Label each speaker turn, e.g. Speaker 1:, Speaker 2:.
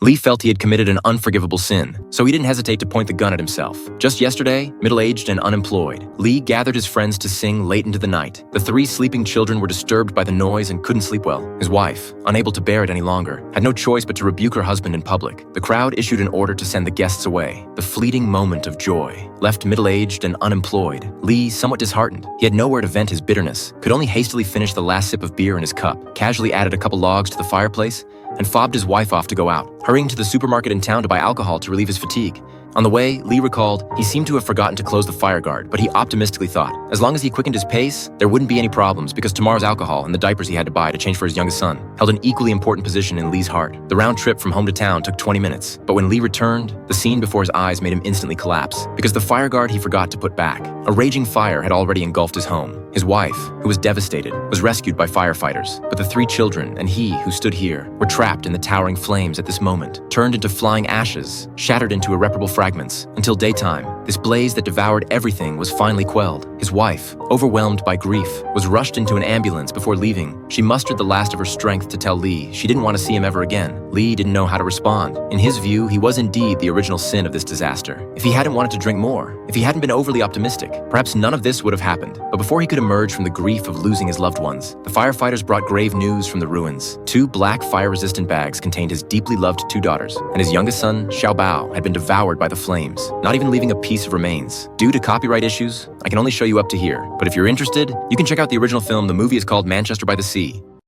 Speaker 1: Lee felt he had committed an unforgivable sin, so he didn't hesitate to point the gun at himself. Just yesterday, middle-aged and unemployed, Lee gathered his friends to sing late into the night. The 3 sleeping children were disturbed by the noise and couldn't sleep well. His wife, unable to bear it any longer, had no choice but to rebuke her husband in public. The crowd issued an order to send the guests away. The fleeting moment of joy left middle-aged and unemployed, Lee somewhat disheartened. He had nowhere to vent his bitterness, could only hastily finish the last sip of beer in his cup, casually added a couple logs to the fireplace, and fobbed his wife off to go out, hurrying to the supermarket in town to buy alcohol to relieve his fatigue. On the way, Lee recalled he seemed to have forgotten to close the fire guard, but he optimistically thought, as long as he quickened his pace, there wouldn't be any problems because tomorrow's alcohol and the diapers he had to buy to change for his youngest son held an equally important position in Lee's heart. The round trip from home to town took 20 minutes, but when Lee returned, the scene before his eyes made him instantly collapse because the fire guard he forgot to put back. A raging fire had already engulfed his home. His wife, who was devastated, was rescued by firefighters, but the 3 children and he who stood here were trapped in the towering flames at this moment, turned into flying ashes, shattered into irreparable fragments. Until daytime, this blaze that devoured everything was finally quelled. His wife, overwhelmed by grief, was rushed into an ambulance before leaving. She mustered the last of her strength to tell Lee she didn't want to see him ever again. Lee didn't know how to respond. In his view, he was indeed the original sin of this disaster. If he hadn't wanted to drink more, if he hadn't been overly optimistic, perhaps none of this would have happened. But before he could emerge from the grief of losing his loved ones, the firefighters brought grave news from the ruins. 2 black fire-resistant bags contained his deeply loved 2 daughters, and his youngest son, Xiaobao, had been devoured by the flames, not even leaving a piece of remains. Due to copyright issues, I can only show you up to here, but if you're interested, you can check out the original film. The movie is called Manchester by the Sea.